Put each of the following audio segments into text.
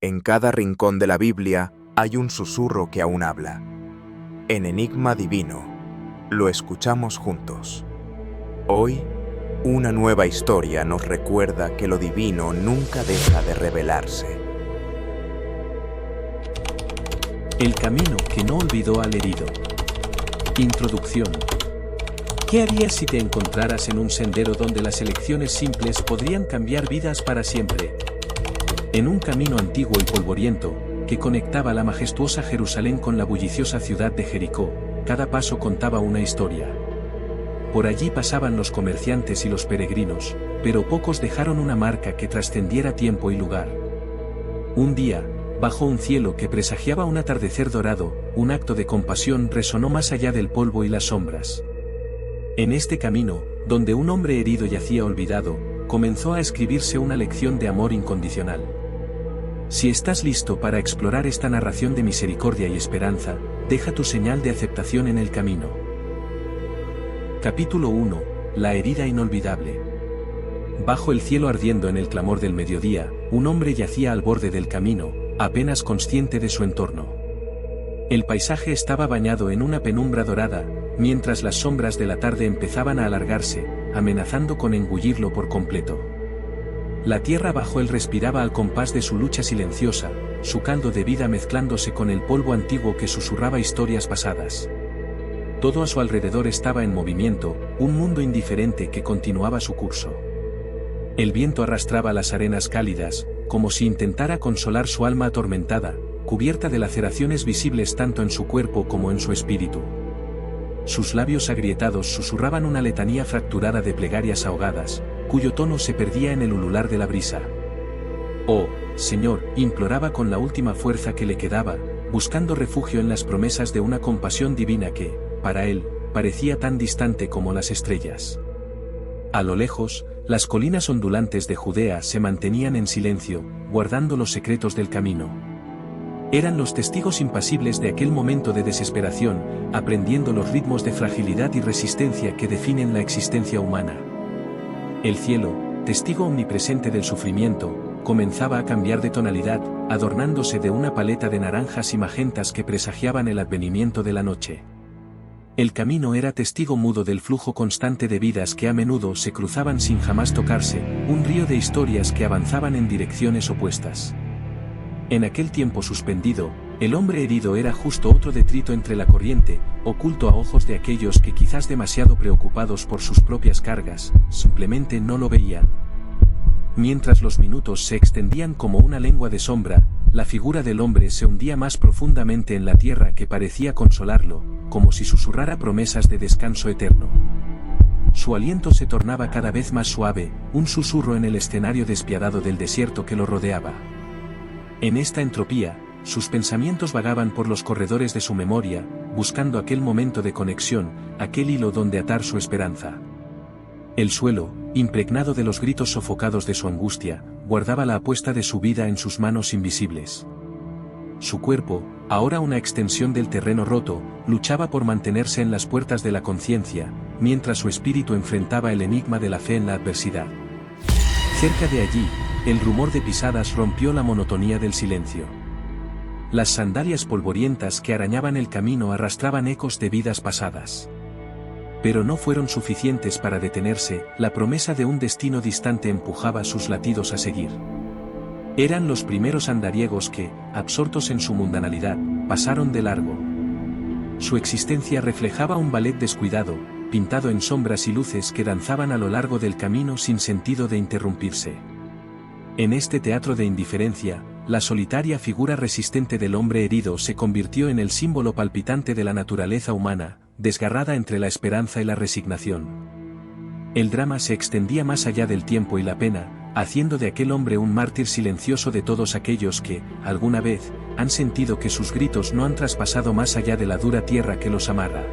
En cada rincón de la Biblia hay un susurro que aún habla. En Enigma Divino, lo escuchamos juntos. Hoy, una nueva historia nos recuerda que lo divino nunca deja de revelarse. El camino que no olvidó al herido. Introducción. ¿Qué harías si te encontraras en un sendero donde las elecciones simples podrían cambiar vidas para siempre? En un camino antiguo y polvoriento, que conectaba la majestuosa Jerusalén con la bulliciosa ciudad de Jericó, cada paso contaba una historia. Por allí pasaban los comerciantes y los peregrinos, pero pocos dejaron una marca que trascendiera tiempo y lugar. Un día, bajo un cielo que presagiaba un atardecer dorado, un acto de compasión resonó más allá del polvo y las sombras. En este camino, donde un hombre herido yacía olvidado, comenzó a escribirse una lección de amor incondicional. Si estás listo para explorar esta narración de misericordia y esperanza, deja tu señal de aceptación en el camino. Capítulo 1. La herida inolvidable. Bajo el cielo ardiendo en el clamor del mediodía, un hombre yacía al borde del camino, apenas consciente de su entorno. El paisaje estaba bañado en una penumbra dorada, mientras las sombras de la tarde empezaban a alargarse, amenazando con engullirlo por completo. La tierra bajo él respiraba al compás de su lucha silenciosa, su caldo de vida mezclándose con el polvo antiguo que susurraba historias pasadas. Todo a su alrededor estaba en movimiento, un mundo indiferente que continuaba su curso. El viento arrastraba las arenas cálidas, como si intentara consolar su alma atormentada, cubierta de laceraciones visibles tanto en su cuerpo como en su espíritu. Sus labios agrietados susurraban una letanía fracturada de plegarias ahogadas, cuyo tono se perdía en el ulular de la brisa. «Oh, Señor», imploraba con la última fuerza que le quedaba, buscando refugio en las promesas de una compasión divina que, para él, parecía tan distante como las estrellas. A lo lejos, las colinas ondulantes de Judea se mantenían en silencio, guardando los secretos del camino. Eran los testigos impasibles de aquel momento de desesperación, aprendiendo los ritmos de fragilidad y resistencia que definen la existencia humana. El cielo, testigo omnipresente del sufrimiento, comenzaba a cambiar de tonalidad, adornándose de una paleta de naranjas y magentas que presagiaban el advenimiento de la noche. El camino era testigo mudo del flujo constante de vidas que a menudo se cruzaban sin jamás tocarse, un río de historias que avanzaban en direcciones opuestas. En aquel tiempo suspendido, el hombre herido era justo otro detrito entre la corriente, oculto a ojos de aquellos que quizás demasiado preocupados por sus propias cargas, simplemente no lo veían. Mientras los minutos se extendían como una lengua de sombra, la figura del hombre se hundía más profundamente en la tierra que parecía consolarlo, como si susurrara promesas de descanso eterno. Su aliento se tornaba cada vez más suave, un susurro en el escenario despiadado del desierto que lo rodeaba. En esta entropía, sus pensamientos vagaban por los corredores de su memoria, buscando aquel momento de conexión, aquel hilo donde atar su esperanza. El suelo, impregnado de los gritos sofocados de su angustia, guardaba la apuesta de su vida en sus manos invisibles. Su cuerpo, ahora una extensión del terreno roto, luchaba por mantenerse en las puertas de la conciencia, mientras su espíritu enfrentaba el enigma de la fe en la adversidad. Cerca de allí, el rumor de pisadas rompió la monotonía del silencio. Las sandalias polvorientas que arañaban el camino arrastraban ecos de vidas pasadas. Pero no fueron suficientes para detenerse, la promesa de un destino distante empujaba sus latidos a seguir. Eran los primeros andariegos que, absortos en su mundanalidad, pasaron de largo. Su existencia reflejaba un ballet descuidado, pintado en sombras y luces que danzaban a lo largo del camino sin sentido de interrumpirse. En este teatro de indiferencia, la solitaria figura resistente del hombre herido se convirtió en el símbolo palpitante de la naturaleza humana, desgarrada entre la esperanza y la resignación. El drama se extendía más allá del tiempo y la pena, haciendo de aquel hombre un mártir silencioso de todos aquellos que, alguna vez, han sentido que sus gritos no han traspasado más allá de la dura tierra que los amarra.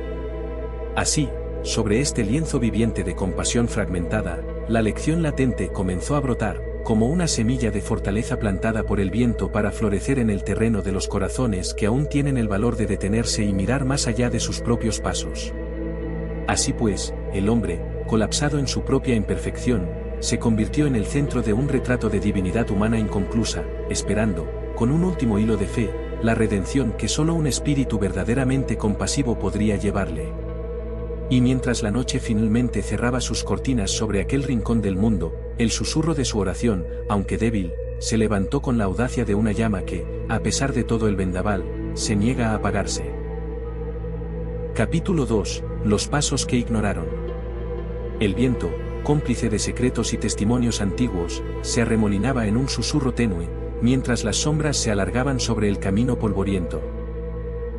Así, sobre este lienzo viviente de compasión fragmentada, la lección latente comenzó a brotar, como una semilla de fortaleza plantada por el viento para florecer en el terreno de los corazones que aún tienen el valor de detenerse y mirar más allá de sus propios pasos. Así pues, el hombre, colapsado en su propia imperfección, se convirtió en el centro de un retrato de divinidad humana inconclusa, esperando, con un último hilo de fe, la redención que solo un espíritu verdaderamente compasivo podría llevarle. Y mientras la noche finalmente cerraba sus cortinas sobre aquel rincón del mundo, el susurro de su oración, aunque débil, se levantó con la audacia de una llama que, a pesar de todo el vendaval, se niega a apagarse. Capítulo 2. Los pasos que ignoraron. El viento, cómplice de secretos y testimonios antiguos, se arremolinaba en un susurro tenue, mientras las sombras se alargaban sobre el camino polvoriento.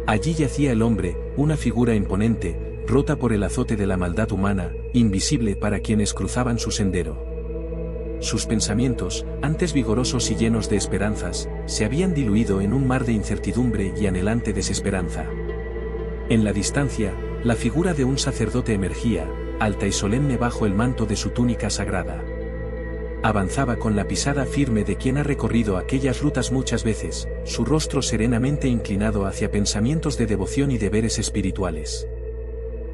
Allí yacía el hombre, una figura imponente, rota por el azote de la maldad humana, invisible para quienes cruzaban su sendero. Sus pensamientos, antes vigorosos y llenos de esperanzas, se habían diluido en un mar de incertidumbre y anhelante desesperanza. En la distancia, la figura de un sacerdote emergía, alta y solemne bajo el manto de su túnica sagrada. Avanzaba con la pisada firme de quien ha recorrido aquellas rutas muchas veces, su rostro serenamente inclinado hacia pensamientos de devoción y deberes espirituales.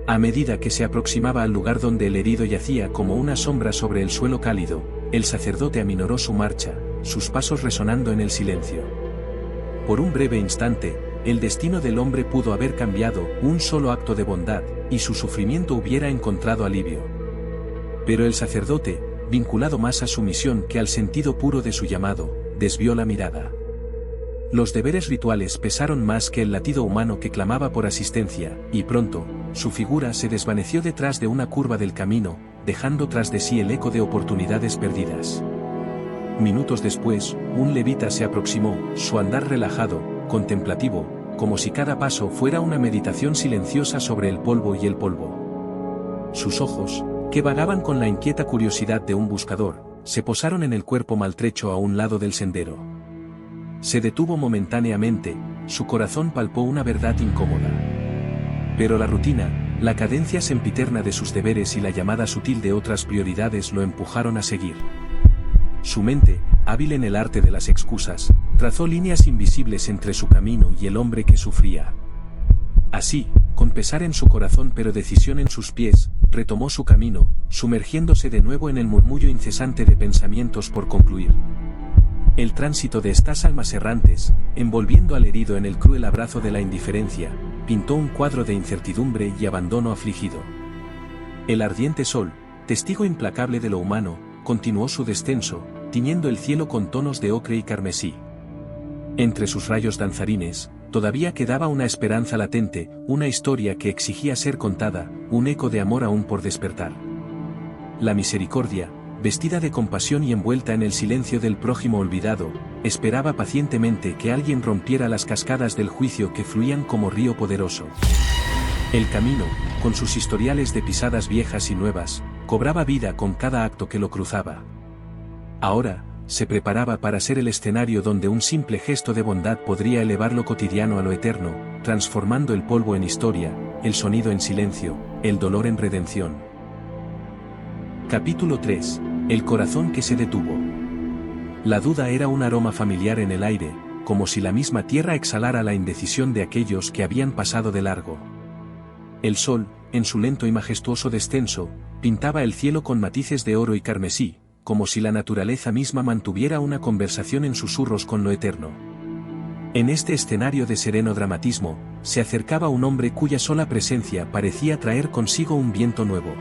A medida que se aproximaba al lugar donde el herido yacía como una sombra sobre el suelo cálido, el sacerdote aminoró su marcha, sus pasos resonando en el silencio. Por un breve instante, el destino del hombre pudo haber cambiado, un solo acto de bondad, y su sufrimiento hubiera encontrado alivio. Pero el sacerdote, vinculado más a su misión que al sentido puro de su llamado, desvió la mirada. Los deberes rituales pesaron más que el latido humano que clamaba por asistencia, y pronto, su figura se desvaneció detrás de una curva del camino, dejando tras de sí el eco de oportunidades perdidas. Minutos después, un levita se aproximó, su andar relajado, contemplativo, como si cada paso fuera una meditación silenciosa sobre el polvo y el polvo. Sus ojos, que vagaban con la inquieta curiosidad de un buscador, se posaron en el cuerpo maltrecho a un lado del sendero. Se detuvo momentáneamente, su corazón palpó una verdad incómoda. Pero la rutina, la cadencia sempiterna de sus deberes y la llamada sutil de otras prioridades lo empujaron a seguir. Su mente, hábil en el arte de las excusas, trazó líneas invisibles entre su camino y el hombre que sufría. Así, con pesar en su corazón pero decisión en sus pies, retomó su camino, sumergiéndose de nuevo en el murmullo incesante de pensamientos por concluir. El tránsito de estas almas errantes, envolviendo al herido en el cruel abrazo de la indiferencia, pintó un cuadro de incertidumbre y abandono afligido. El ardiente sol, testigo implacable de lo humano, continuó su descenso, tiñendo el cielo con tonos de ocre y carmesí. Entre sus rayos danzarines, todavía quedaba una esperanza latente, una historia que exigía ser contada, un eco de amor aún por despertar. La misericordia, vestida de compasión y envuelta en el silencio del prójimo olvidado, esperaba pacientemente que alguien rompiera las cascadas del juicio que fluían como río poderoso. El camino, con sus historiales de pisadas viejas y nuevas, cobraba vida con cada acto que lo cruzaba. Ahora, se preparaba para ser el escenario donde un simple gesto de bondad podría elevar lo cotidiano a lo eterno, transformando el polvo en historia, el sonido en silencio, el dolor en redención. Capítulo 3. El corazón que se detuvo. La duda era un aroma familiar en el aire, como si la misma tierra exhalara la indecisión de aquellos que habían pasado de largo. El sol, en su lento y majestuoso descenso, pintaba el cielo con matices de oro y carmesí, como si la naturaleza misma mantuviera una conversación en susurros con lo eterno. En este escenario de sereno dramatismo, se acercaba un hombre cuya sola presencia parecía traer consigo un viento nuevo.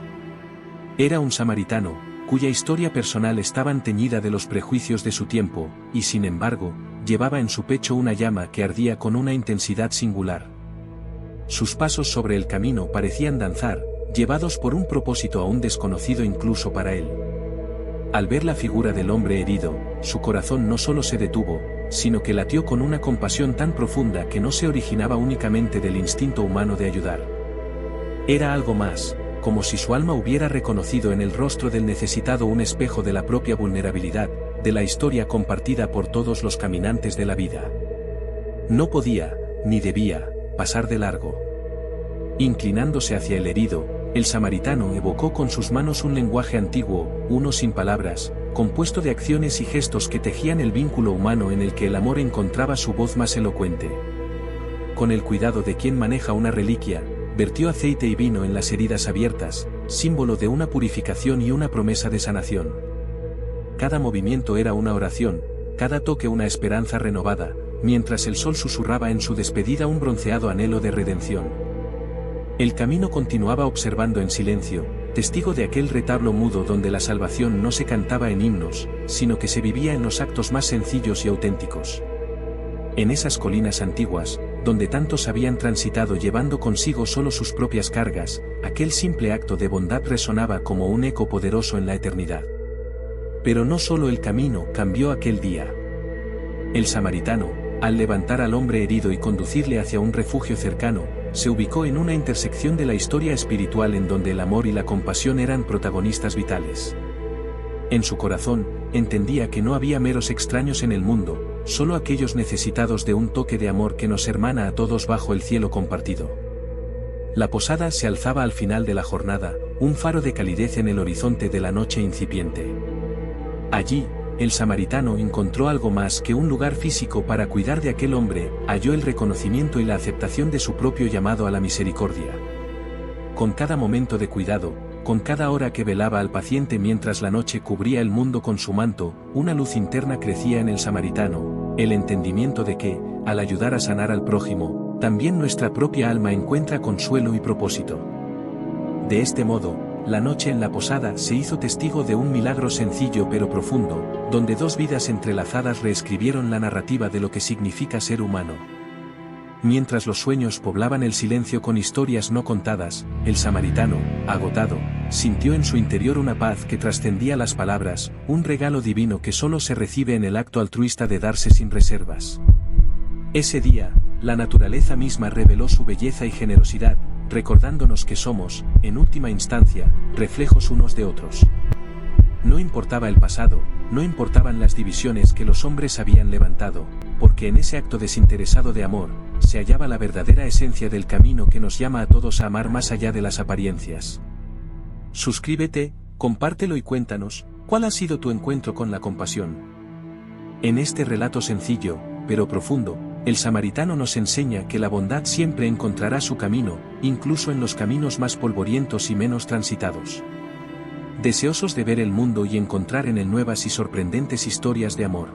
Era un samaritano, cuya historia personal estaba teñida de los prejuicios de su tiempo, y sin embargo, llevaba en su pecho una llama que ardía con una intensidad singular. Sus pasos sobre el camino parecían danzar, llevados por un propósito aún desconocido incluso para él. Al ver la figura del hombre herido, su corazón no solo se detuvo, sino que latió con una compasión tan profunda que no se originaba únicamente del instinto humano de ayudar. Era algo más, como si su alma hubiera reconocido en el rostro del necesitado un espejo de la propia vulnerabilidad, de la historia compartida por todos los caminantes de la vida. No podía, ni debía, pasar de largo. Inclinándose hacia el herido, el samaritano evocó con sus manos un lenguaje antiguo, uno sin palabras, compuesto de acciones y gestos que tejían el vínculo humano en el que el amor encontraba su voz más elocuente. Con el cuidado de quien maneja una reliquia, vertió aceite y vino en las heridas abiertas, símbolo de una purificación y una promesa de sanación. Cada movimiento era una oración, cada toque una esperanza renovada, mientras el sol susurraba en su despedida un bronceado anhelo de redención. El camino continuaba observando en silencio, testigo de aquel retablo mudo donde la salvación no se cantaba en himnos, sino que se vivía en los actos más sencillos y auténticos. En esas colinas antiguas, donde tantos habían transitado llevando consigo solo sus propias cargas, aquel simple acto de bondad resonaba como un eco poderoso en la eternidad. Pero no solo el camino cambió aquel día. El samaritano, al levantar al hombre herido y conducirle hacia un refugio cercano, se ubicó en una intersección de la historia espiritual en donde el amor y la compasión eran protagonistas vitales. En su corazón, entendía que no había meros extraños en el mundo, solo aquellos necesitados de un toque de amor que nos hermana a todos bajo el cielo compartido. La posada se alzaba al final de la jornada, un faro de calidez en el horizonte de la noche incipiente. Allí, el samaritano encontró algo más que un lugar físico para cuidar de aquel hombre, halló el reconocimiento y la aceptación de su propio llamado a la misericordia. Con cada momento de cuidado, con cada hora que velaba al paciente mientras la noche cubría el mundo con su manto, una luz interna crecía en el samaritano, el entendimiento de que, al ayudar a sanar al prójimo, también nuestra propia alma encuentra consuelo y propósito. De este modo, la noche en la posada se hizo testigo de un milagro sencillo pero profundo, donde dos vidas entrelazadas reescribieron la narrativa de lo que significa ser humano. Mientras los sueños poblaban el silencio con historias no contadas, el samaritano, agotado, sintió en su interior una paz que trascendía las palabras, un regalo divino que solo se recibe en el acto altruista de darse sin reservas. Ese día, la naturaleza misma reveló su belleza y generosidad, recordándonos que somos, en última instancia, reflejos unos de otros. No importaba el pasado, no importaban las divisiones que los hombres habían levantado, porque en ese acto desinteresado de amor, se hallaba la verdadera esencia del camino que nos llama a todos a amar más allá de las apariencias. Suscríbete, compártelo y cuéntanos, ¿cuál ha sido tu encuentro con la compasión? En este relato sencillo, pero profundo, el samaritano nos enseña que la bondad siempre encontrará su camino, incluso en los caminos más polvorientos y menos transitados. Deseosos de ver el mundo y encontrar en él nuevas y sorprendentes historias de amor.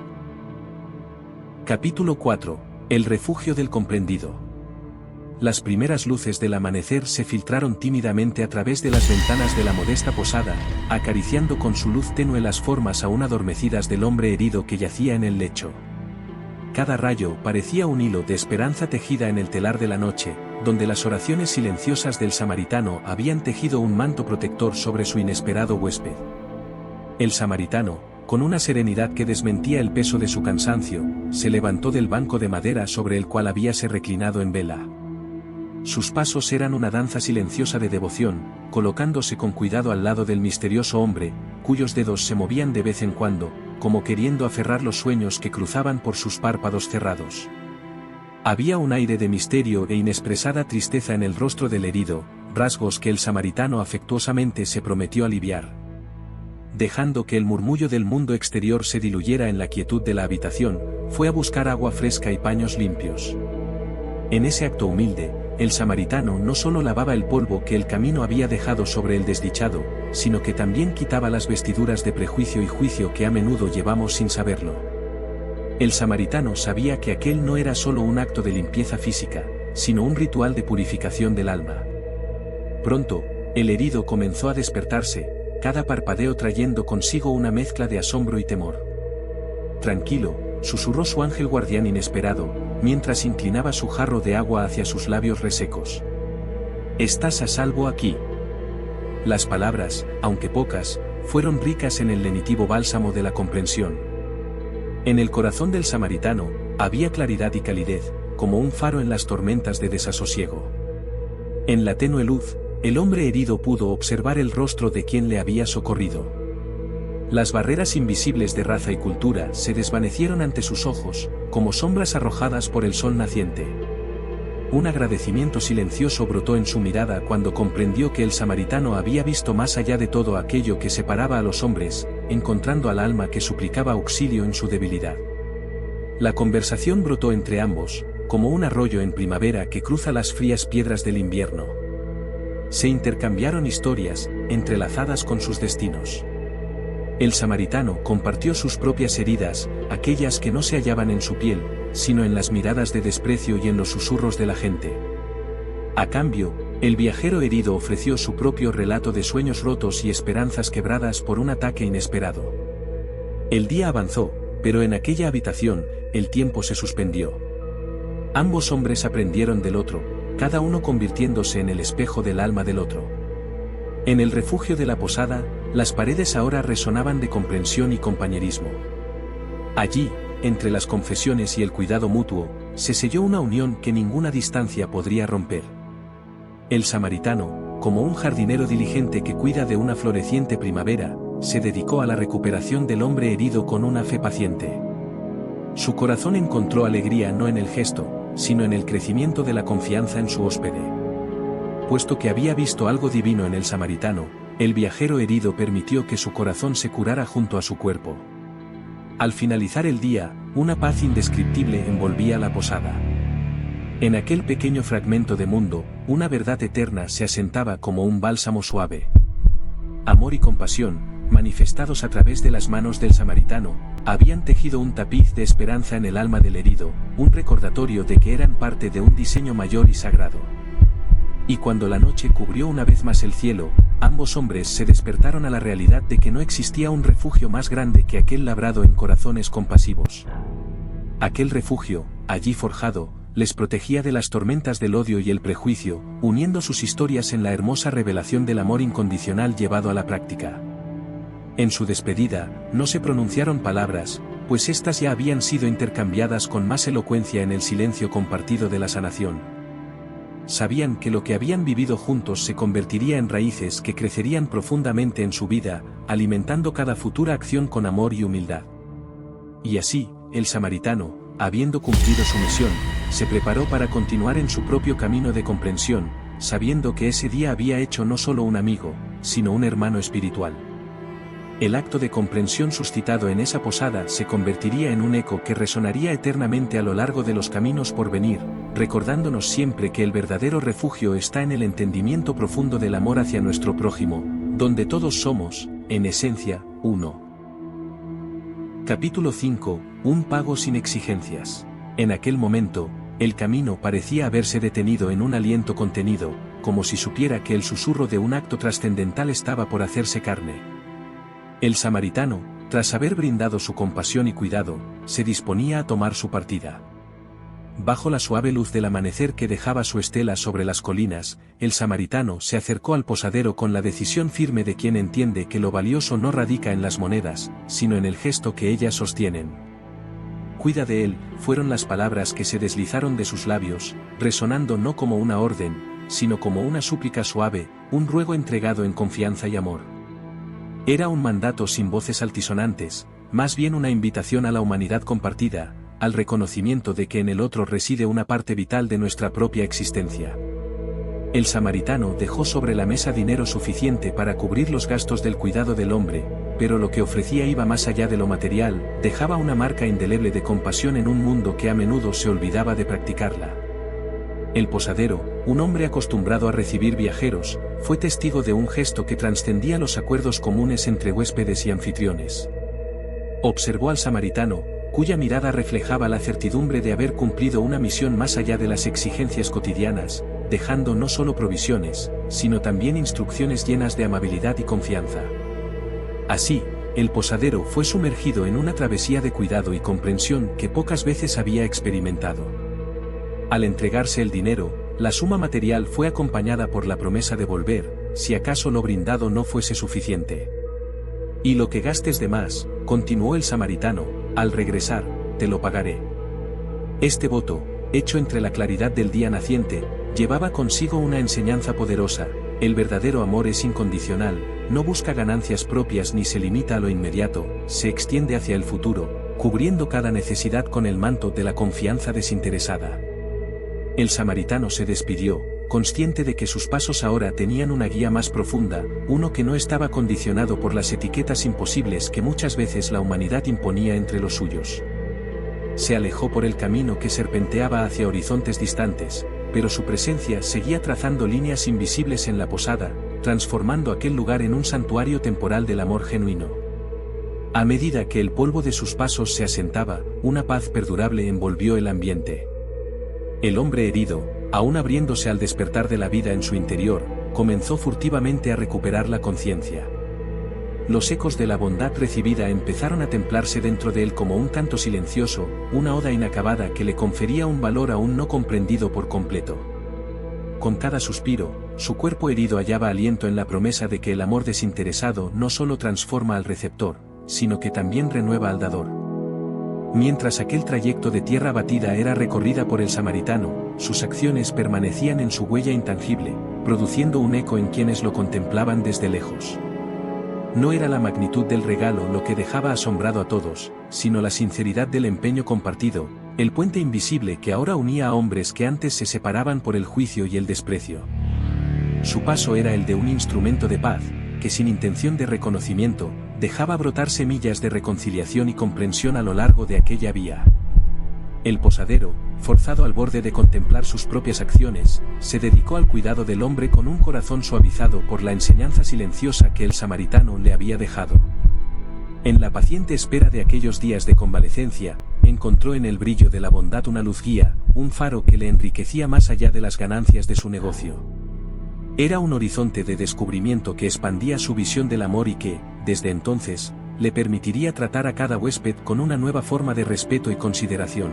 Capítulo 4. El refugio del comprendido. Las primeras luces del amanecer se filtraron tímidamente a través de las ventanas de la modesta posada, acariciando con su luz tenue las formas aún adormecidas del hombre herido que yacía en el lecho. Cada rayo parecía un hilo de esperanza tejida en el telar de la noche, donde las oraciones silenciosas del samaritano habían tejido un manto protector sobre su inesperado huésped. El samaritano, con una serenidad que desmentía el peso de su cansancio, se levantó del banco de madera sobre el cual habíase reclinado en vela. Sus pasos eran una danza silenciosa de devoción, colocándose con cuidado al lado del misterioso hombre, cuyos dedos se movían de vez en cuando, como queriendo aferrar los sueños que cruzaban por sus párpados cerrados. Había un aire de misterio e inexpresada tristeza en el rostro del herido, rasgos que el samaritano afectuosamente se prometió aliviar. Dejando que el murmullo del mundo exterior se diluyera en la quietud de la habitación, fue a buscar agua fresca y paños limpios. En ese acto humilde, el samaritano no solo lavaba el polvo que el camino había dejado sobre el desdichado, sino que también quitaba las vestiduras de prejuicio y juicio que a menudo llevamos sin saberlo. El samaritano sabía que aquel no era solo un acto de limpieza física, sino un ritual de purificación del alma. Pronto, el herido comenzó a despertarse, cada parpadeo trayendo consigo una mezcla de asombro y temor. Tranquilo, susurró su ángel guardián inesperado, mientras inclinaba su jarro de agua hacia sus labios resecos. Estás a salvo aquí. Las palabras, aunque pocas, fueron ricas en el lenitivo bálsamo de la comprensión. En el corazón del samaritano, había claridad y calidez, como un faro en las tormentas de desasosiego. En la tenue luz, el hombre herido pudo observar el rostro de quien le había socorrido. Las barreras invisibles de raza y cultura se desvanecieron ante sus ojos, como sombras arrojadas por el sol naciente. Un agradecimiento silencioso brotó en su mirada cuando comprendió que el samaritano había visto más allá de todo aquello que separaba a los hombres, encontrando al alma que suplicaba auxilio en su debilidad. La conversación brotó entre ambos, como un arroyo en primavera que cruza las frías piedras del invierno. Se intercambiaron historias, entrelazadas con sus destinos. El samaritano compartió sus propias heridas, aquellas que no se hallaban en su piel, sino en las miradas de desprecio y en los susurros de la gente. A cambio, el viajero herido ofreció su propio relato de sueños rotos y esperanzas quebradas por un ataque inesperado. El día avanzó, pero en aquella habitación, el tiempo se suspendió. Ambos hombres aprendieron del otro, cada uno convirtiéndose en el espejo del alma del otro. En el refugio de la posada, las paredes ahora resonaban de comprensión y compañerismo. Allí, entre las confesiones y el cuidado mutuo, se selló una unión que ninguna distancia podría romper. El samaritano, como un jardinero diligente que cuida de una floreciente primavera, se dedicó a la recuperación del hombre herido con una fe paciente. Su corazón encontró alegría no en el gesto, sino en el crecimiento de la confianza en su hóspede. Puesto que había visto algo divino en el samaritano, el viajero herido permitió que su corazón se curara junto a su cuerpo. Al finalizar el día, una paz indescriptible envolvía la posada. En aquel pequeño fragmento de mundo, una verdad eterna se asentaba como un bálsamo suave. Amor y compasión, manifestados a través de las manos del samaritano, habían tejido un tapiz de esperanza en el alma del herido, un recordatorio de que eran parte de un diseño mayor y sagrado. Y cuando la noche cubrió una vez más el cielo, ambos hombres se despertaron a la realidad de que no existía un refugio más grande que aquel labrado en corazones compasivos. Aquel refugio, allí forjado, les protegía de las tormentas del odio y el prejuicio, uniendo sus historias en la hermosa revelación del amor incondicional llevado a la práctica. En su despedida, no se pronunciaron palabras, pues éstas ya habían sido intercambiadas con más elocuencia en el silencio compartido de la sanación. Sabían que lo que habían vivido juntos se convertiría en raíces que crecerían profundamente en su vida, alimentando cada futura acción con amor y humildad. Y así, el samaritano, habiendo cumplido su misión, se preparó para continuar en su propio camino de comprensión, sabiendo que ese día había hecho no solo un amigo, sino un hermano espiritual. El acto de comprensión suscitado en esa posada se convertiría en un eco que resonaría eternamente a lo largo de los caminos por venir, recordándonos siempre que el verdadero refugio está en el entendimiento profundo del amor hacia nuestro prójimo, donde todos somos, en esencia, uno. Capítulo 5. Un pago sin exigencias. En aquel momento, el camino parecía haberse detenido en un aliento contenido, como si supiera que el susurro de un acto trascendental estaba por hacerse carne. El samaritano, tras haber brindado su compasión y cuidado, se disponía a tomar su partida. Bajo la suave luz del amanecer que dejaba su estela sobre las colinas, el samaritano se acercó al posadero con la decisión firme de quien entiende que lo valioso no radica en las monedas, sino en el gesto que ellas sostienen. Cuida de él, fueron las palabras que se deslizaron de sus labios, resonando no como una orden, sino como una súplica suave, un ruego entregado en confianza y amor. Era un mandato sin voces altisonantes, más bien una invitación a la humanidad compartida, al reconocimiento de que en el otro reside una parte vital de nuestra propia existencia. El samaritano dejó sobre la mesa dinero suficiente para cubrir los gastos del cuidado del hombre, pero lo que ofrecía iba más allá de lo material, dejaba una marca indeleble de compasión en un mundo que a menudo se olvidaba de practicarla. El posadero, un hombre acostumbrado a recibir viajeros, fue testigo de un gesto que trascendía los acuerdos comunes entre huéspedes y anfitriones. Observó al samaritano, cuya mirada reflejaba la certidumbre de haber cumplido una misión más allá de las exigencias cotidianas, dejando no solo provisiones, sino también instrucciones llenas de amabilidad y confianza. Así, el posadero fue sumergido en una travesía de cuidado y comprensión que pocas veces había experimentado. Al entregarse el dinero, la suma material fue acompañada por la promesa de volver, si acaso lo brindado no fuese suficiente. Y lo que gastes de más, continuó el samaritano, al regresar, te lo pagaré. Este voto, hecho entre la claridad del día naciente, llevaba consigo una enseñanza poderosa: el verdadero amor es incondicional, no busca ganancias propias ni se limita a lo inmediato, se extiende hacia el futuro, cubriendo cada necesidad con el manto de la confianza desinteresada. El samaritano se despidió, consciente de que sus pasos ahora tenían una guía más profunda, uno que no estaba condicionado por las etiquetas imposibles que muchas veces la humanidad imponía entre los suyos. Se alejó por el camino que serpenteaba hacia horizontes distantes, pero su presencia seguía trazando líneas invisibles en la posada, transformando aquel lugar en un santuario temporal del amor genuino. A medida que el polvo de sus pasos se asentaba, una paz perdurable envolvió el ambiente. El hombre herido, aún abriéndose al despertar de la vida en su interior, comenzó furtivamente a recuperar la conciencia. Los ecos de la bondad recibida empezaron a templarse dentro de él como un canto silencioso, una oda inacabada que le confería un valor aún no comprendido por completo. Con cada suspiro, su cuerpo herido hallaba aliento en la promesa de que el amor desinteresado no solo transforma al receptor, sino que también renueva al dador. Mientras aquel trayecto de tierra batida era recorrida por el samaritano, sus acciones permanecían en su huella intangible, produciendo un eco en quienes lo contemplaban desde lejos. No era la magnitud del regalo lo que dejaba asombrado a todos, sino la sinceridad del empeño compartido, el puente invisible que ahora unía a hombres que antes se separaban por el juicio y el desprecio. Su paso era el de un instrumento de paz, que sin intención de reconocimiento, dejaba brotar semillas de reconciliación y comprensión a lo largo de aquella vía. El posadero, forzado al borde de contemplar sus propias acciones, se dedicó al cuidado del hombre con un corazón suavizado por la enseñanza silenciosa que el samaritano le había dejado. En la paciente espera de aquellos días de convalecencia, encontró en el brillo de la bondad una luz guía, un faro que le enriquecía más allá de las ganancias de su negocio. Era un horizonte de descubrimiento que expandía su visión del amor y que, desde entonces, le permitiría tratar a cada huésped con una nueva forma de respeto y consideración.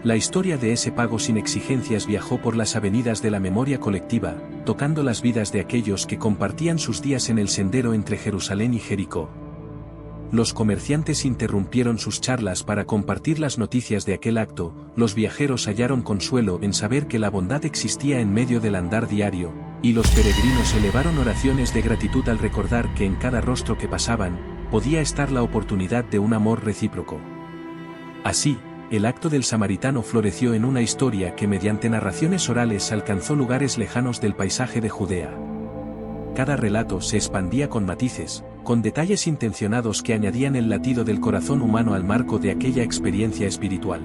La historia de ese pago sin exigencias viajó por las avenidas de la memoria colectiva, tocando las vidas de aquellos que compartían sus días en el sendero entre Jerusalén y Jericó. Los comerciantes interrumpieron sus charlas para compartir las noticias de aquel acto, los viajeros hallaron consuelo en saber que la bondad existía en medio del andar diario, y los peregrinos elevaron oraciones de gratitud al recordar que en cada rostro que pasaban, podía estar la oportunidad de un amor recíproco. Así, el acto del samaritano floreció en una historia que mediante narraciones orales alcanzó lugares lejanos del paisaje de Judea. Cada relato se expandía con matices, con detalles intencionados que añadían el latido del corazón humano al marco de aquella experiencia espiritual.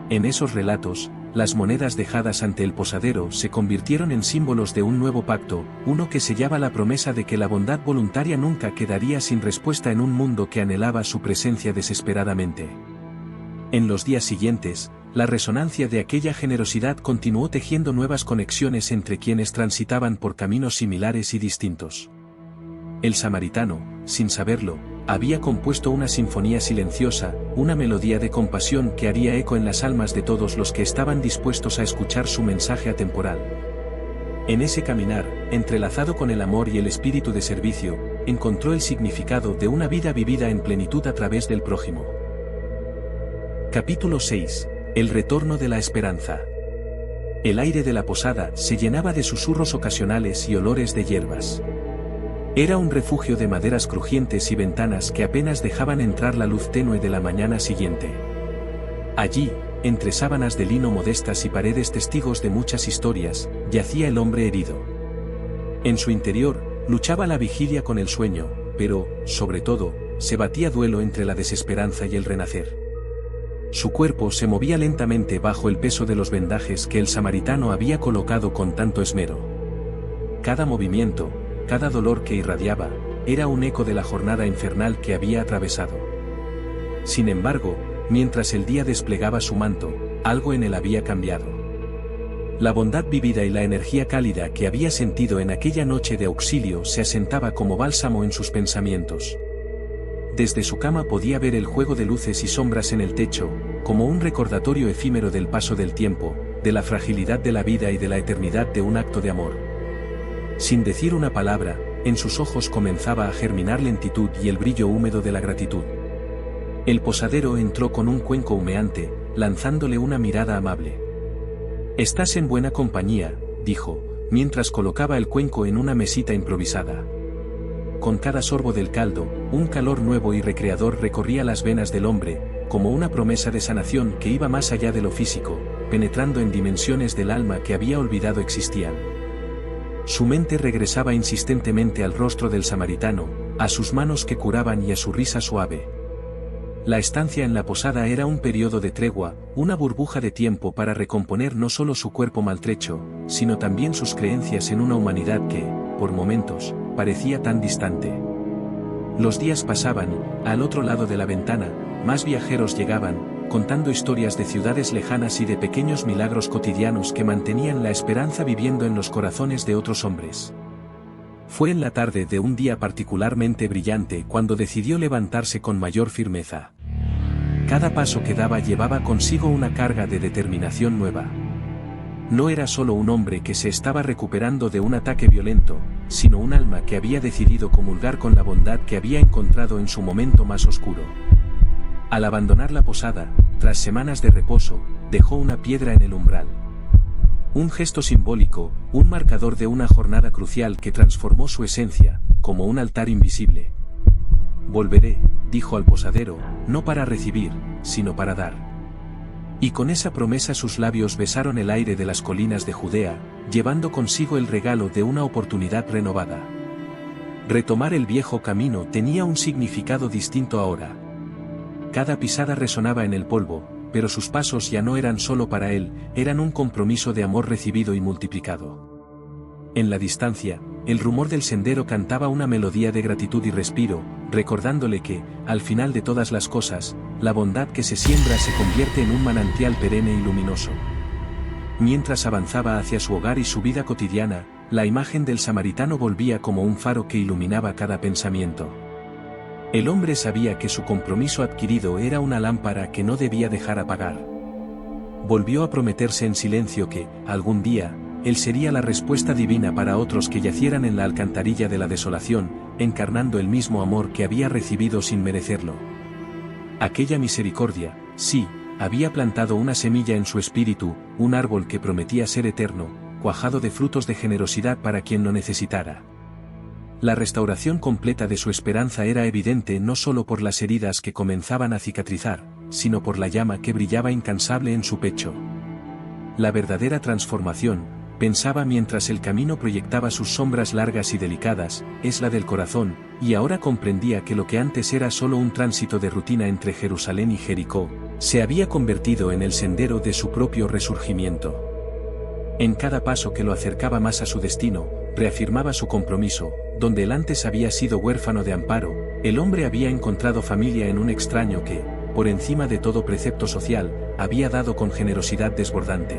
En esos relatos, las monedas dejadas ante el posadero se convirtieron en símbolos de un nuevo pacto, uno que sellaba la promesa de que la bondad voluntaria nunca quedaría sin respuesta en un mundo que anhelaba su presencia desesperadamente. En los días siguientes, la resonancia de aquella generosidad continuó tejiendo nuevas conexiones entre quienes transitaban por caminos similares y distintos. El samaritano, sin saberlo, había compuesto una sinfonía silenciosa, una melodía de compasión que haría eco en las almas de todos los que estaban dispuestos a escuchar su mensaje atemporal. En ese caminar, entrelazado con el amor y el espíritu de servicio, encontró el significado de una vida vivida en plenitud a través del prójimo. Capítulo 6. El retorno de la esperanza. El aire de la posada se llenaba de susurros ocasionales y olores de hierbas. Era un refugio de maderas crujientes y ventanas que apenas dejaban entrar la luz tenue de la mañana siguiente. Allí, entre sábanas de lino modestas y paredes testigos de muchas historias, yacía el hombre herido. En su interior, luchaba la vigilia con el sueño, pero, sobre todo, se batía duelo entre la desesperanza y el renacer. Su cuerpo se movía lentamente bajo el peso de los vendajes que el samaritano había colocado con tanto esmero. Cada movimiento, cada dolor que irradiaba, era un eco de la jornada infernal que había atravesado. Sin embargo, mientras el día desplegaba su manto, algo en él había cambiado. La bondad vivida y la energía cálida que había sentido en aquella noche de auxilio se asentaba como bálsamo en sus pensamientos. Desde su cama podía ver el juego de luces y sombras en el techo, como un recordatorio efímero del paso del tiempo, de la fragilidad de la vida y de la eternidad de un acto de amor. Sin decir una palabra, en sus ojos comenzaba a germinar lentitud y el brillo húmedo de la gratitud. El posadero entró con un cuenco humeante, lanzándole una mirada amable. «Estás en buena compañía», dijo, mientras colocaba el cuenco en una mesita improvisada. Con cada sorbo del caldo, un calor nuevo y recreador recorría las venas del hombre, como una promesa de sanación que iba más allá de lo físico, penetrando en dimensiones del alma que había olvidado existían. Su mente regresaba insistentemente al rostro del samaritano, a sus manos que curaban y a su risa suave. La estancia en la posada era un periodo de tregua, una burbuja de tiempo para recomponer no solo su cuerpo maltrecho, sino también sus creencias en una humanidad que, por momentos, parecía tan distante. Los días pasaban, al otro lado de la ventana, más viajeros llegaban, contando historias de ciudades lejanas y de pequeños milagros cotidianos que mantenían la esperanza viviendo en los corazones de otros hombres. Fue en la tarde de un día particularmente brillante cuando decidió levantarse con mayor firmeza. Cada paso que daba llevaba consigo una carga de determinación nueva. No era solo un hombre que se estaba recuperando de un ataque violento, sino un alma que había decidido comulgar con la bondad que había encontrado en su momento más oscuro. Al abandonar la posada, tras semanas de reposo, dejó una piedra en el umbral. Un gesto simbólico, un marcador de una jornada crucial que transformó su esencia, como un altar invisible. Volveré, dijo al posadero, no para recibir, sino para dar. Y con esa promesa sus labios besaron el aire de las colinas de Judea, llevando consigo el regalo de una oportunidad renovada. Retomar el viejo camino tenía un significado distinto ahora. Cada pisada resonaba en el polvo, pero sus pasos ya no eran solo para él, eran un compromiso de amor recibido y multiplicado. En la distancia, el rumor del sendero cantaba una melodía de gratitud y respiro, recordándole que, al final de todas las cosas, la bondad que se siembra se convierte en un manantial perenne y luminoso. Mientras avanzaba hacia su hogar y su vida cotidiana, la imagen del samaritano volvía como un faro que iluminaba cada pensamiento. El hombre sabía que su compromiso adquirido era una lámpara que no debía dejar apagar. Volvió a prometerse en silencio que, algún día, él sería la respuesta divina para otros que yacieran en la alcantarilla de la desolación, encarnando el mismo amor que había recibido sin merecerlo. Aquella misericordia, sí, había plantado una semilla en su espíritu, un árbol que prometía ser eterno, cuajado de frutos de generosidad para quien lo necesitara. La restauración completa de su esperanza era evidente no solo por las heridas que comenzaban a cicatrizar, sino por la llama que brillaba incansable en su pecho. La verdadera transformación, pensaba mientras el camino proyectaba sus sombras largas y delicadas, es la del corazón, y ahora comprendía que lo que antes era solo un tránsito de rutina entre Jerusalén y Jericó, se había convertido en el sendero de su propio resurgimiento. En cada paso que lo acercaba más a su destino, reafirmaba su compromiso, donde él antes había sido huérfano de amparo, el hombre había encontrado familia en un extraño que, por encima de todo precepto social, había dado con generosidad desbordante.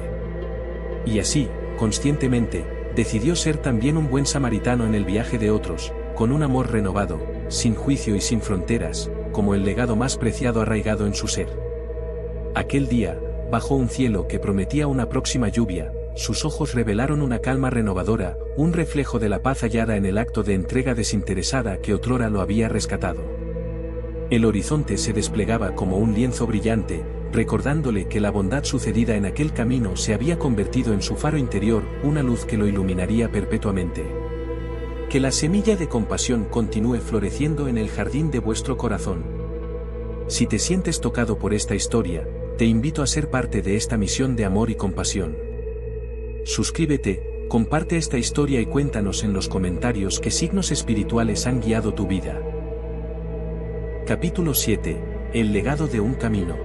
Y así, conscientemente, decidió ser también un buen samaritano en el viaje de otros, con un amor renovado, sin juicio y sin fronteras, como el legado más preciado arraigado en su ser. Aquel día, bajo un cielo que prometía una próxima lluvia, sus ojos revelaron una calma renovadora, un reflejo de la paz hallada en el acto de entrega desinteresada que otrora lo había rescatado. El horizonte se desplegaba como un lienzo brillante, recordándole que la bondad sucedida en aquel camino se había convertido en su faro interior, una luz que lo iluminaría perpetuamente. Que la semilla de compasión continúe floreciendo en el jardín de vuestro corazón. Si te sientes tocado por esta historia, te invito a ser parte de esta misión de amor y compasión. Suscríbete, comparte esta historia y cuéntanos en los comentarios qué signos espirituales han guiado tu vida. Capítulo 7. El legado de un camino.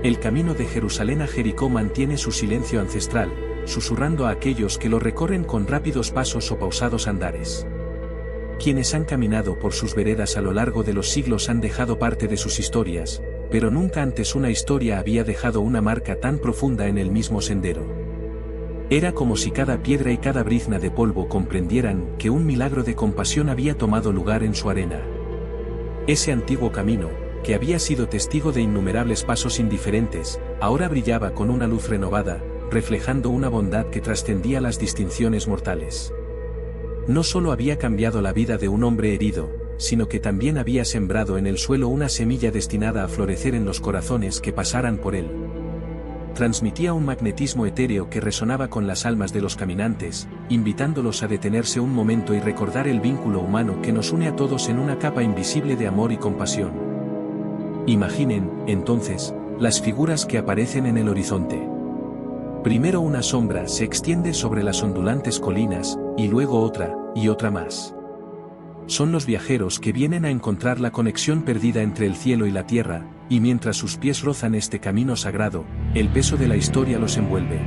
El camino de Jerusalén a Jericó mantiene su silencio ancestral, susurrando a aquellos que lo recorren con rápidos pasos o pausados andares. Quienes han caminado por sus veredas a lo largo de los siglos han dejado parte de sus historias, pero nunca antes una historia había dejado una marca tan profunda en el mismo sendero. Era como si cada piedra y cada brizna de polvo comprendieran que un milagro de compasión había tomado lugar en su arena. Ese antiguo camino, que había sido testigo de innumerables pasos indiferentes, ahora brillaba con una luz renovada, reflejando una bondad que trascendía las distinciones mortales. No solo había cambiado la vida de un hombre herido, sino que también había sembrado en el suelo una semilla destinada a florecer en los corazones que pasaran por él. Transmitía un magnetismo etéreo que resonaba con las almas de los caminantes, invitándolos a detenerse un momento y recordar el vínculo humano que nos une a todos en una capa invisible de amor y compasión. Imaginen, entonces, las figuras que aparecen en el horizonte. Primero una sombra se extiende sobre las ondulantes colinas, y luego otra, y otra más. Son los viajeros que vienen a encontrar la conexión perdida entre el cielo y la tierra, y mientras sus pies rozan este camino sagrado, el peso de la historia los envuelve.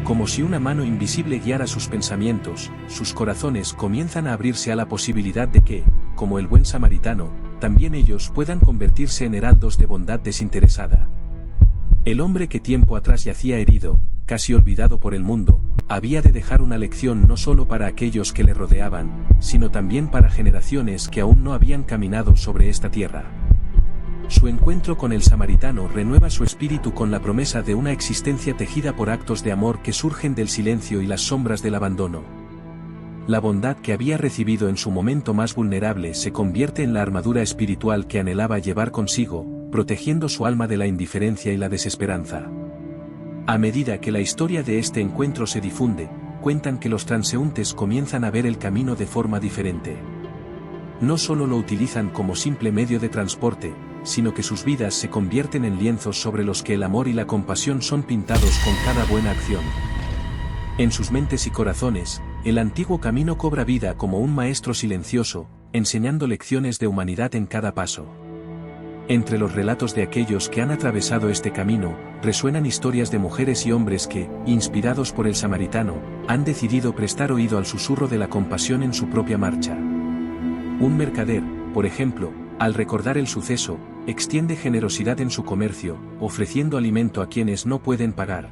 Como si una mano invisible guiara sus pensamientos, sus corazones comienzan a abrirse a la posibilidad de que, como el buen samaritano, también ellos puedan convertirse en heraldos de bondad desinteresada. El hombre que tiempo atrás yacía herido, casi olvidado por el mundo, había de dejar una lección no solo para aquellos que le rodeaban, sino también para generaciones que aún no habían caminado sobre esta tierra. Su encuentro con el samaritano renueva su espíritu con la promesa de una existencia tejida por actos de amor que surgen del silencio y las sombras del abandono. La bondad que había recibido en su momento más vulnerable se convierte en la armadura espiritual que anhelaba llevar consigo, protegiendo su alma de la indiferencia y la desesperanza. A medida que la historia de este encuentro se difunde, cuentan que los transeúntes comienzan a ver el camino de forma diferente. No solo lo utilizan como simple medio de transporte, sino que sus vidas se convierten en lienzos sobre los que el amor y la compasión son pintados con cada buena acción. En sus mentes y corazones, el antiguo camino cobra vida como un maestro silencioso, enseñando lecciones de humanidad en cada paso. Entre los relatos de aquellos que han atravesado este camino, resuenan historias de mujeres y hombres que, inspirados por el samaritano, han decidido prestar oído al susurro de la compasión en su propia marcha. Un mercader, por ejemplo, al recordar el suceso, extiende generosidad en su comercio, ofreciendo alimento a quienes no pueden pagar.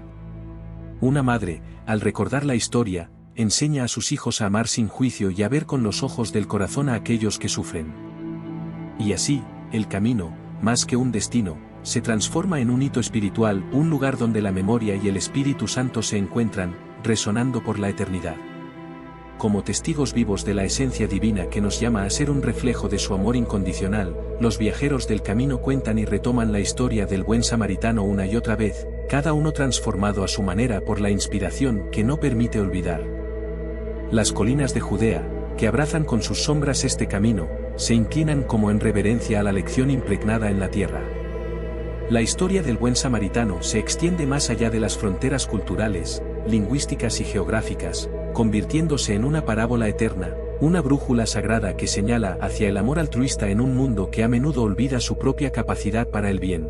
Una madre, al recordar la historia, enseña a sus hijos a amar sin juicio y a ver con los ojos del corazón a aquellos que sufren. Y así, el camino, más que un destino, se transforma en un hito espiritual, un lugar donde la memoria y el Espíritu Santo se encuentran, resonando por la eternidad. Como testigos vivos de la esencia divina que nos llama a ser un reflejo de su amor incondicional, los viajeros del camino cuentan y retoman la historia del buen samaritano una y otra vez, cada uno transformado a su manera por la inspiración que no permite olvidar. Las colinas de Judea, que abrazan con sus sombras este camino, se inclinan como en reverencia a la lección impregnada en la tierra. La historia del buen samaritano se extiende más allá de las fronteras culturales, lingüísticas y geográficas, convirtiéndose en una parábola eterna, una brújula sagrada que señala hacia el amor altruista en un mundo que a menudo olvida su propia capacidad para el bien.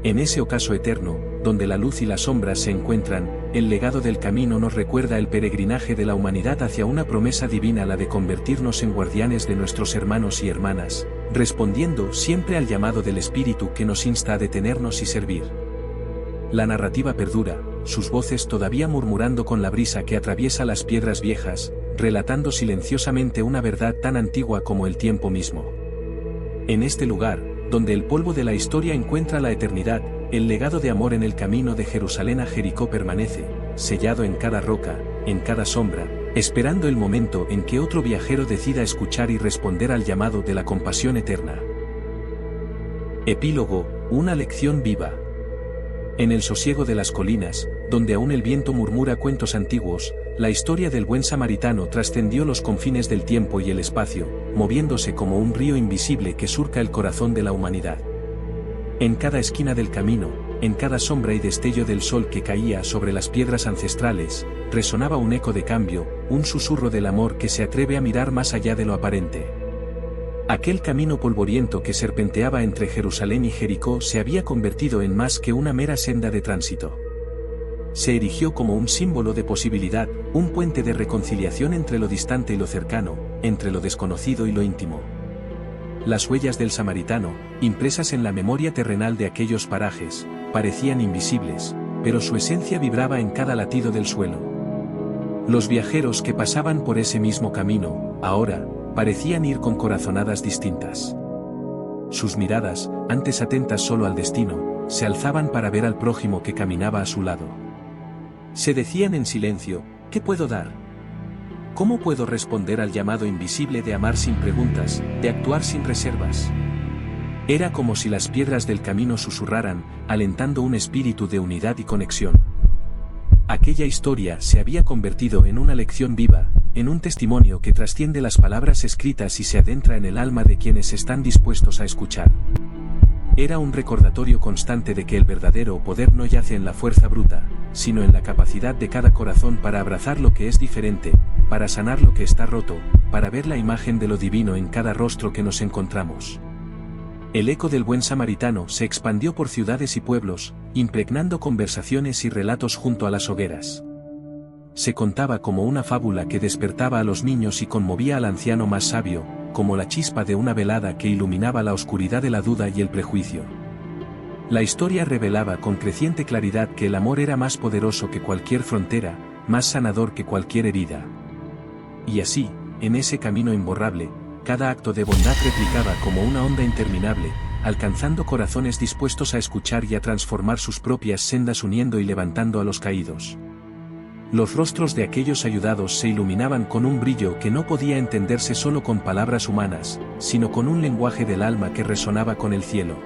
En ese ocaso eterno, donde la luz y las sombras se encuentran, el legado del camino nos recuerda el peregrinaje de la humanidad hacia una promesa divina, la de convertirnos en guardianes de nuestros hermanos y hermanas, respondiendo siempre al llamado del Espíritu que nos insta a detenernos y servir. La narrativa perdura, sus voces todavía murmurando con la brisa que atraviesa las piedras viejas, relatando silenciosamente una verdad tan antigua como el tiempo mismo. En este lugar, donde el polvo de la historia encuentra la eternidad, el legado de amor en el camino de Jerusalén a Jericó permanece, sellado en cada roca, en cada sombra, esperando el momento en que otro viajero decida escuchar y responder al llamado de la compasión eterna. Epílogo, una lección viva. En el sosiego de las colinas, donde aún el viento murmura cuentos antiguos, la historia del buen samaritano trascendió los confines del tiempo y el espacio, moviéndose como un río invisible que surca el corazón de la humanidad. En cada esquina del camino, en cada sombra y destello del sol que caía sobre las piedras ancestrales, resonaba un eco de cambio, un susurro del amor que se atreve a mirar más allá de lo aparente. Aquel camino polvoriento que serpenteaba entre Jerusalén y Jericó se había convertido en más que una mera senda de tránsito. Se erigió como un símbolo de posibilidad, un puente de reconciliación entre lo distante y lo cercano, entre lo desconocido y lo íntimo. Las huellas del samaritano, impresas en la memoria terrenal de aquellos parajes, parecían invisibles, pero su esencia vibraba en cada latido del suelo. Los viajeros que pasaban por ese mismo camino, ahora, parecían ir con corazonadas distintas. Sus miradas, antes atentas solo al destino, se alzaban para ver al prójimo que caminaba a su lado. Se decían en silencio, ¿qué puedo dar? ¿Cómo puedo responder al llamado invisible de amar sin preguntas, de actuar sin reservas? Era como si las piedras del camino susurraran, alentando un espíritu de unidad y conexión. Aquella historia se había convertido en una lección viva, en un testimonio que trasciende las palabras escritas y se adentra en el alma de quienes están dispuestos a escuchar. Era un recordatorio constante de que el verdadero poder no yace en la fuerza bruta, sino en la capacidad de cada corazón para abrazar lo que es diferente, para sanar lo que está roto, para ver la imagen de lo divino en cada rostro que nos encontramos. El eco del buen samaritano se expandió por ciudades y pueblos, impregnando conversaciones y relatos junto a las hogueras. Se contaba como una fábula que despertaba a los niños y conmovía al anciano más sabio, como la chispa de una velada que iluminaba la oscuridad de la duda y el prejuicio. La historia revelaba con creciente claridad que el amor era más poderoso que cualquier frontera, más sanador que cualquier herida. Y así, en ese camino imborrable, cada acto de bondad replicaba como una onda interminable, alcanzando corazones dispuestos a escuchar y a transformar sus propias sendas, uniendo y levantando a los caídos. Los rostros de aquellos ayudados se iluminaban con un brillo que no podía entenderse solo con palabras humanas, sino con un lenguaje del alma que resonaba con el cielo.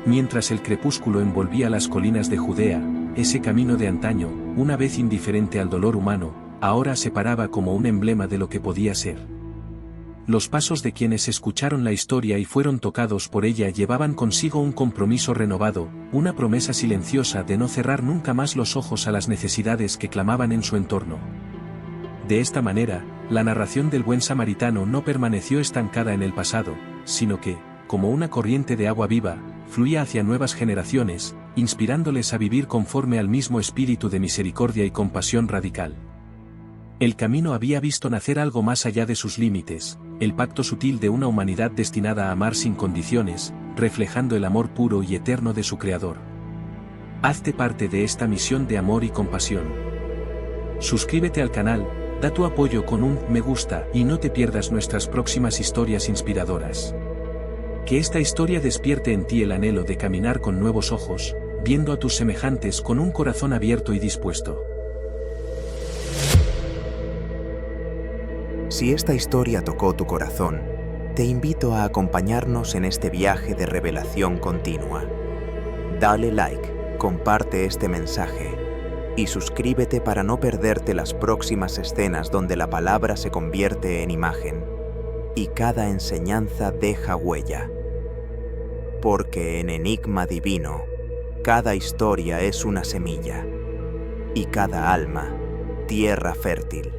Mientras el crepúsculo envolvía las colinas de Judea, ese camino de antaño, una vez indiferente al dolor humano, ahora se paraba como un emblema de lo que podía ser. Los pasos de quienes escucharon la historia y fueron tocados por ella llevaban consigo un compromiso renovado, una promesa silenciosa de no cerrar nunca más los ojos a las necesidades que clamaban en su entorno. De esta manera, la narración del buen samaritano no permaneció estancada en el pasado, sino que, como una corriente de agua viva, fluía hacia nuevas generaciones, inspirándoles a vivir conforme al mismo espíritu de misericordia y compasión radical. El camino había visto nacer algo más allá de sus límites, el pacto sutil de una humanidad destinada a amar sin condiciones, reflejando el amor puro y eterno de su Creador. Hazte parte de esta misión de amor y compasión. Suscríbete al canal, da tu apoyo con un me gusta y no te pierdas nuestras próximas historias inspiradoras. Que esta historia despierte en ti el anhelo de caminar con nuevos ojos, viendo a tus semejantes con un corazón abierto y dispuesto. Si esta historia tocó tu corazón, te invito a acompañarnos en este viaje de revelación continua. Dale like, comparte este mensaje y suscríbete para no perderte las próximas escenas donde la palabra se convierte en imagen y cada enseñanza deja huella. Porque en Enigma Divino, cada historia es una semilla y cada alma, tierra fértil.